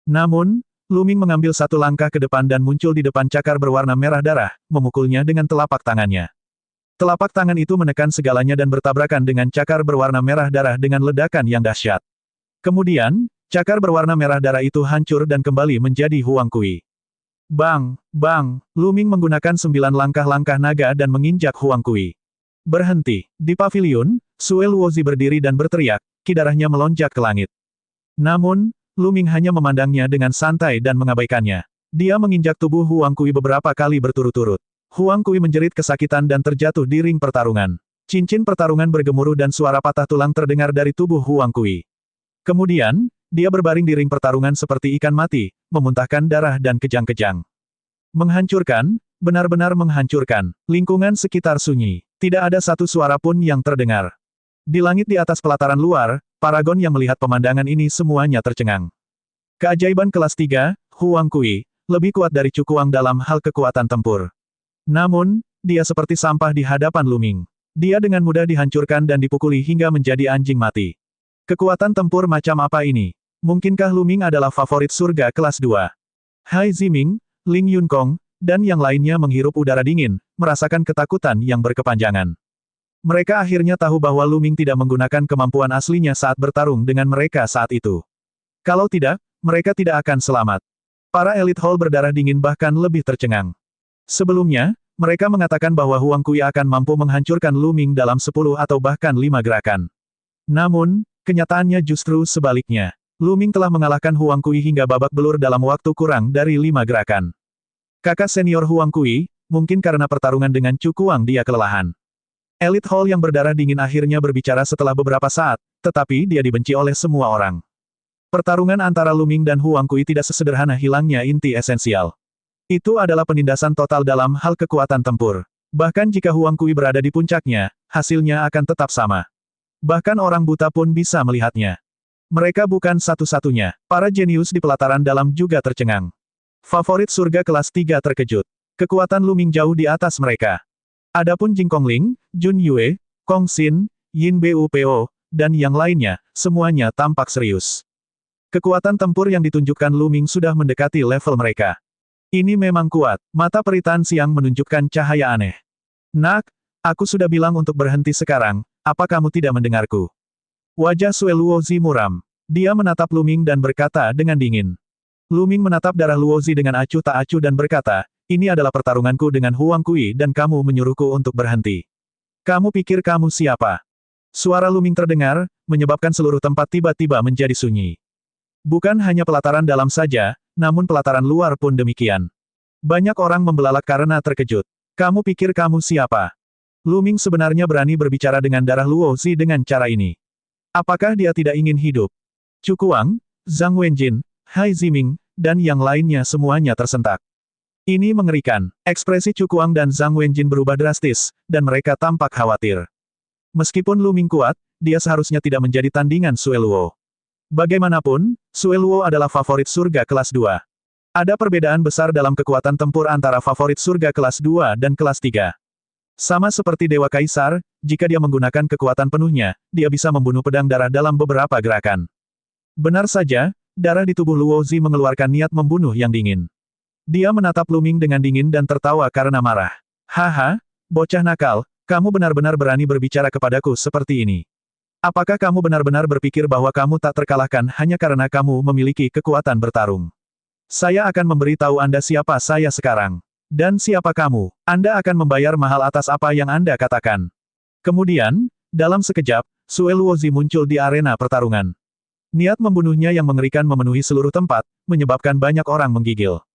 Namun, Lu Ming mengambil satu langkah ke depan dan muncul di depan cakar berwarna merah darah, memukulnya dengan telapak tangannya. Telapak tangan itu menekan segalanya dan bertabrakan dengan cakar berwarna merah darah dengan ledakan yang dahsyat. Kemudian, cakar berwarna merah darah itu hancur dan kembali menjadi Huang Kui. Bang, bang, Lu Ming menggunakan 9 langkah-langkah naga dan menginjak Huang Kui. Berhenti. Di paviliun, Sue Luozi berdiri dan berteriak, kidarahnya melonjak ke langit. Namun, Lu Ming hanya memandangnya dengan santai dan mengabaikannya. Dia menginjak tubuh Huang Kui beberapa kali berturut-turut. Huang Kui menjerit kesakitan dan terjatuh di ring pertarungan. Cincin pertarungan bergemuruh dan suara patah tulang terdengar dari tubuh Huang Kui. Kemudian, dia berbaring di ring pertarungan seperti ikan mati, memuntahkan darah dan kejang-kejang. Menghancurkan, benar-benar menghancurkan. Lingkungan sekitar sunyi. Tidak ada satu suara pun yang terdengar. Di langit di atas pelataran luar, paragon yang melihat pemandangan ini semuanya tercengang. Keajaiban kelas 3, Huang Kui, lebih kuat dari Cukuang dalam hal kekuatan tempur. Namun, dia seperti sampah di hadapan Lu Ming. Dia dengan mudah dihancurkan dan dipukuli hingga menjadi anjing mati. Kekuatan tempur macam apa ini? Mungkinkah Lu Ming adalah favorit surga kelas 2? Hai Ziming, Ling Yunkong, dan yang lainnya menghirup udara dingin, merasakan ketakutan yang berkepanjangan. Mereka akhirnya tahu bahwa Lu Ming tidak menggunakan kemampuan aslinya saat bertarung dengan mereka saat itu. Kalau tidak, mereka tidak akan selamat. Para elit Hall berdarah dingin bahkan lebih tercengang. Sebelumnya, mereka mengatakan bahwa Huang Kui akan mampu menghancurkan Lu Ming dalam 10 atau bahkan 5 gerakan. Namun, kenyataannya justru sebaliknya. Lu Ming telah mengalahkan Huang Kui hingga babak belur dalam waktu kurang dari 5 gerakan. Kakak senior Huang Kui, mungkin karena pertarungan dengan Cukuang dia kelelahan. Elit Hall yang berdarah dingin akhirnya berbicara setelah beberapa saat, tetapi dia dibenci oleh semua orang. Pertarungan antara Lu Ming dan Huang Kui tidak sesederhana hilangnya inti esensial. Itu adalah penindasan total dalam hal kekuatan tempur. Bahkan jika Huang Kui berada di puncaknya, hasilnya akan tetap sama. Bahkan orang buta pun bisa melihatnya. Mereka bukan satu-satunya. Para jenius di pelataran dalam juga tercengang. Favorit surga kelas 3 terkejut. Kekuatan Lu Ming jauh di atas mereka. Adapun Jing Kongling, Jun Yue, Kong Xin, Yin Bupo, dan yang lainnya, semuanya tampak serius. Kekuatan tempur yang ditunjukkan Lu Ming sudah mendekati level mereka. Ini memang kuat. Mata Peritan Siang menunjukkan cahaya aneh. Nak, aku sudah bilang untuk berhenti sekarang, apa kamu tidak mendengarku? Wajah Sue Luozi muram. Dia menatap Lu Ming dan berkata dengan dingin. Lu Ming menatap darah Luozi dengan acuh tak acuh dan berkata, ini adalah pertarunganku dengan Huang Kui dan kamu menyuruhku untuk berhenti. Kamu pikir kamu siapa? Suara Lu Ming terdengar, menyebabkan seluruh tempat tiba-tiba menjadi sunyi. Bukan hanya pelataran dalam saja, namun pelataran luar pun demikian. Banyak orang membelalak karena terkejut. Kamu pikir kamu siapa? Lu Ming sebenarnya berani berbicara dengan darah Luozi dengan cara ini. Apakah dia tidak ingin hidup? Cukuang, Zhang Wenjin, Hai Ziming, dan yang lainnya semuanya tersentak. Ini mengerikan. Ekspresi Cukuang dan Zhang Wenjin berubah drastis, dan mereka tampak khawatir. Meskipun Lu Ming kuat, dia seharusnya tidak menjadi tandingan Sue Luo. Bagaimanapun, Sue Luo adalah favorit surga kelas 2. Ada perbedaan besar dalam kekuatan tempur antara favorit surga kelas 2 dan kelas 3. Sama seperti Dewa Kaisar, jika dia menggunakan kekuatan penuhnya, dia bisa membunuh pedang darah dalam beberapa gerakan. Benar saja, darah di tubuh Luozi mengeluarkan niat membunuh yang dingin. Dia menatap Lu Ming dengan dingin dan tertawa karena marah. Haha, bocah nakal, kamu benar-benar berani berbicara kepadaku seperti ini. Apakah kamu benar-benar berpikir bahwa kamu tak terkalahkan hanya karena kamu memiliki kekuatan bertarung? Saya akan memberitahu Anda siapa saya sekarang. Dan siapa kamu. Anda akan membayar mahal atas apa yang Anda katakan. Kemudian, dalam sekejap, Sue Luozi muncul di arena pertarungan. Niat membunuhnya yang mengerikan memenuhi seluruh tempat, menyebabkan banyak orang menggigil.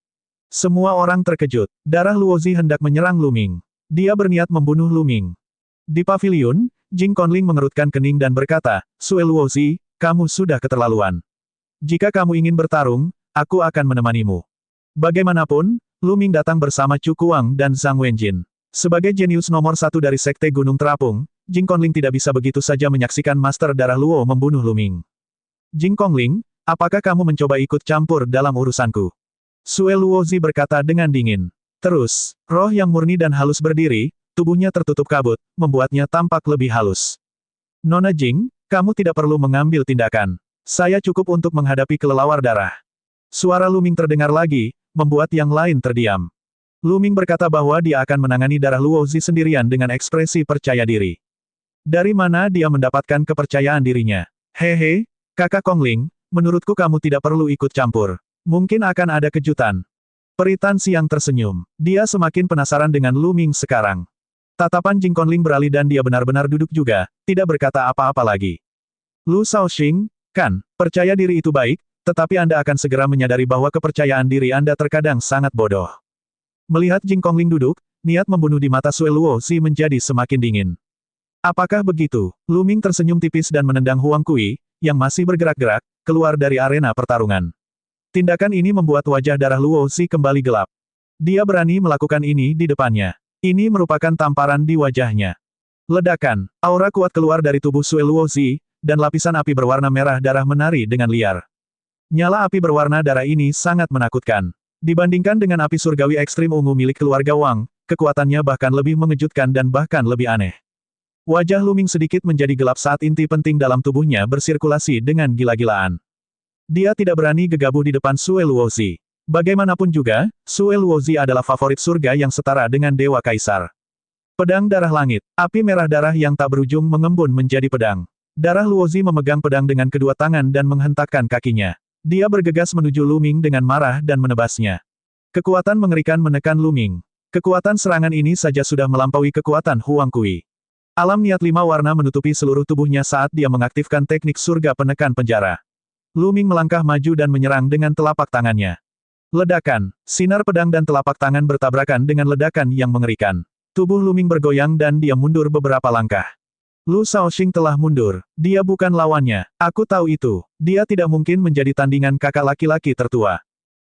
Semua orang terkejut. Darah Luozi hendak menyerang Lu Ming. Dia berniat membunuh Lu Ming. Di paviliun, Jing Konling mengerutkan kening dan berkata, Sue Luozi, kamu sudah keterlaluan. Jika kamu ingin bertarung, aku akan menemanimu. Bagaimanapun, Lu Ming datang bersama Cukuang dan Zhang Wenjin. Sebagai jenius nomor 1 dari Sekte Gunung Terapung, Jing Konling tidak bisa begitu saja menyaksikan Master Darah Luo membunuh Lu Ming. Jing Kongling, apakah kamu mencoba ikut campur dalam urusanku? Sue Luozi berkata dengan dingin. Terus, roh yang murni dan halus berdiri, tubuhnya tertutup kabut, membuatnya tampak lebih halus. Nona Jing, kamu tidak perlu mengambil tindakan. Saya cukup untuk menghadapi kelelawar darah. Suara Lu Ming terdengar lagi, membuat yang lain terdiam. Lu Ming berkata bahwa dia akan menangani darah Luozi sendirian dengan ekspresi percaya diri. Dari mana dia mendapatkan kepercayaan dirinya? Hehe, kakak Kongling, menurutku kamu tidak perlu ikut campur. Mungkin akan ada kejutan. Peri Tan Siang tersenyum. Dia semakin penasaran dengan Lu Ming sekarang. Tatapan Jing Kongling beralih dan dia benar-benar duduk juga, tidak berkata apa-apa lagi. Lu Shaoxing, kan, percaya diri itu baik, tetapi Anda akan segera menyadari bahwa kepercayaan diri Anda terkadang sangat bodoh. Melihat Jing Kongling duduk, niat membunuh di mata Sue Luozi menjadi semakin dingin. Apakah begitu? Lu Ming tersenyum tipis dan menendang Huang Kui, yang masih bergerak-gerak, keluar dari arena pertarungan. Tindakan ini membuat wajah darah Luozi kembali gelap. Dia berani melakukan ini di depannya. Ini merupakan tamparan di wajahnya. Ledakan, aura kuat keluar dari tubuh Sue Luozi, dan lapisan api berwarna merah darah menari dengan liar. Nyala api berwarna darah ini sangat menakutkan. Dibandingkan dengan api surgawi ekstrim ungu milik keluarga Wang, kekuatannya bahkan lebih mengejutkan dan bahkan lebih aneh. Wajah Lu Ming sedikit menjadi gelap saat inti penting dalam tubuhnya bersirkulasi dengan gila-gilaan. Dia tidak berani gegabah di depan Sue Luozi. Bagaimanapun juga, Sue Luozi adalah favorit surga yang setara dengan Dewa Kaisar. Pedang darah langit, api merah darah yang tak berujung mengembun menjadi pedang. Darah Luozi memegang pedang dengan kedua tangan dan menghentakkan kakinya. Dia bergegas menuju Lu Ming dengan marah dan menebasnya. Kekuatan mengerikan menekan Lu Ming. Kekuatan serangan ini saja sudah melampaui kekuatan Huang Kui. Alam niat 5 warna menutupi seluruh tubuhnya saat dia mengaktifkan teknik surga penekan penjara. Lu Ming melangkah maju dan menyerang dengan telapak tangannya. Ledakan, sinar pedang dan telapak tangan bertabrakan dengan ledakan yang mengerikan. Tubuh Lu Ming bergoyang dan dia mundur beberapa langkah. Lu Shaoxing telah mundur. Dia bukan lawannya. Aku tahu itu. Dia tidak mungkin menjadi tandingan kakak laki-laki tertua.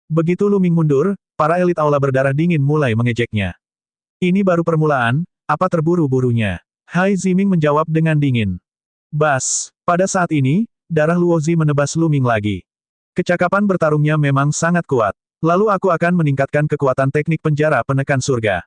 Begitu Lu Ming mundur, para elit aula berdarah dingin mulai mengejeknya. Ini baru permulaan, apa terburu-burunya? Hai Ziming menjawab dengan dingin. Bas, pada saat ini, darah Luozi menebas Lu Ming lagi. Kecakapan bertarungnya memang sangat kuat. Lalu aku akan meningkatkan kekuatan teknik penjara penekan surga.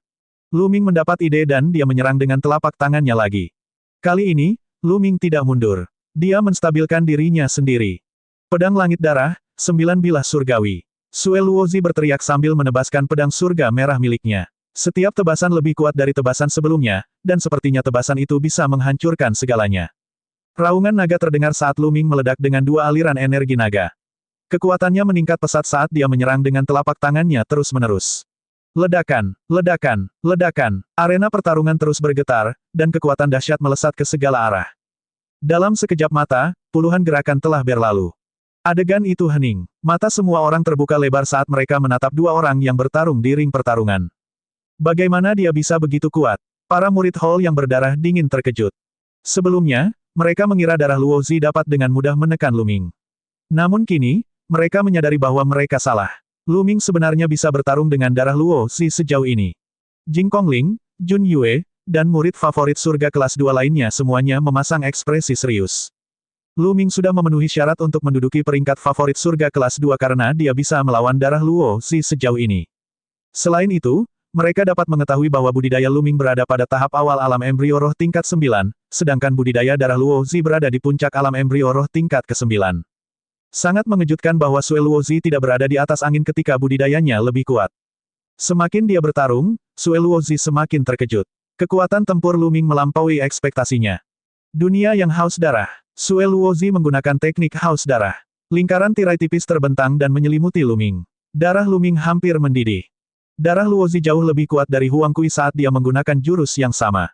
Lu Ming mendapat ide dan dia menyerang dengan telapak tangannya lagi. Kali ini, Lu Ming tidak mundur. Dia menstabilkan dirinya sendiri. Pedang langit darah, 9 bilah surgawi. Sue Luozi berteriak sambil menebaskan pedang surga merah miliknya. Setiap tebasan lebih kuat dari tebasan sebelumnya, dan sepertinya tebasan itu bisa menghancurkan segalanya. Raungan naga terdengar saat Lu Ming meledak dengan 2 aliran energi naga. Kekuatannya meningkat pesat saat dia menyerang dengan telapak tangannya terus-menerus. Ledakan, ledakan, ledakan, arena pertarungan terus bergetar, dan kekuatan dahsyat melesat ke segala arah. Dalam sekejap mata, puluhan gerakan telah berlalu. Adegan itu hening. Mata semua orang terbuka lebar saat mereka menatap 2 orang yang bertarung di ring pertarungan. Bagaimana dia bisa begitu kuat? Para murid Hall yang berdarah dingin terkejut. Sebelumnya, mereka mengira darah Luozi dapat dengan mudah menekan Lu Ming. Namun kini, mereka menyadari bahwa mereka salah. Lu Ming sebenarnya bisa bertarung dengan darah Luozi sejauh ini. Jing Kongling, Jun Yue, dan murid favorit surga kelas 2 lainnya semuanya memasang ekspresi serius. Lu Ming sudah memenuhi syarat untuk menduduki peringkat favorit surga kelas 2 karena dia bisa melawan darah Luozi sejauh ini. Selain itu, mereka dapat mengetahui bahwa budidaya Lu Ming berada pada tahap awal alam embrio roh tingkat 9, sedangkan budidaya darah Luozi berada di puncak alam embrio roh tingkat ke-9. Sangat mengejutkan bahwa Sue Luozi tidak berada di atas angin ketika budidayanya lebih kuat. Semakin dia bertarung, Sue Luozi semakin terkejut. Kekuatan tempur Lu Ming melampaui ekspektasinya. Dunia yang haus darah. Sue Luozi menggunakan teknik haus darah. Lingkaran tirai tipis terbentang dan menyelimuti Lu Ming. Darah Lu Ming hampir mendidih. Darah Luozi jauh lebih kuat dari Huang Kui saat dia menggunakan jurus yang sama.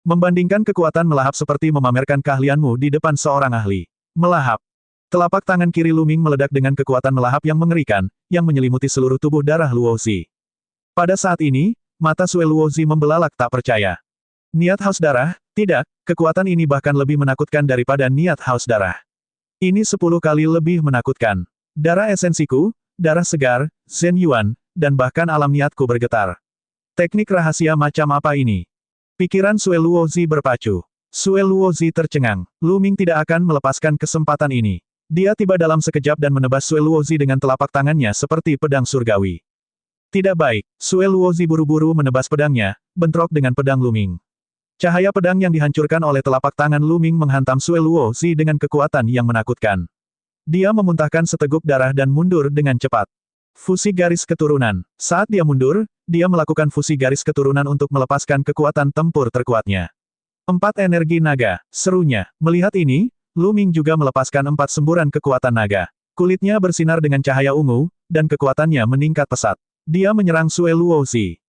Membandingkan kekuatan melahap seperti memamerkan keahlianmu di depan seorang ahli. Melahap. Telapak tangan kiri Lu Ming meledak dengan kekuatan melahap yang mengerikan, yang menyelimuti seluruh tubuh darah Luozi. Pada saat ini, mata Sue Luozi membelalak tak percaya. Niat haus darah? Tidak, kekuatan ini bahkan lebih menakutkan daripada niat haus darah. Ini 10 kali lebih menakutkan. Darah esensiku, darah segar, Zen Yuan, dan bahkan alam niatku bergetar. Teknik rahasia macam apa ini? Pikiran Sue Luozi berpacu. Sue Luozi tercengang. Lu Ming tidak akan melepaskan kesempatan ini. Dia tiba dalam sekejap dan menebas Sue Luozi dengan telapak tangannya seperti pedang surgawi. Tidak baik, Sue Luozi buru-buru menebas pedangnya, bentrok dengan pedang Luming. Cahaya pedang yang dihancurkan oleh telapak tangan Luming menghantam Sue Luozi dengan kekuatan yang menakutkan. Dia memuntahkan seteguk darah dan mundur dengan cepat. Fusi garis keturunan. Saat dia mundur, dia melakukan fusi garis keturunan untuk melepaskan kekuatan tempur terkuatnya. 4 energi naga, serunya. Melihat ini, Luming juga melepaskan 4 semburan kekuatan naga. Kulitnya bersinar dengan cahaya ungu, dan kekuatannya meningkat pesat. Dia menyerang Sue Luozi.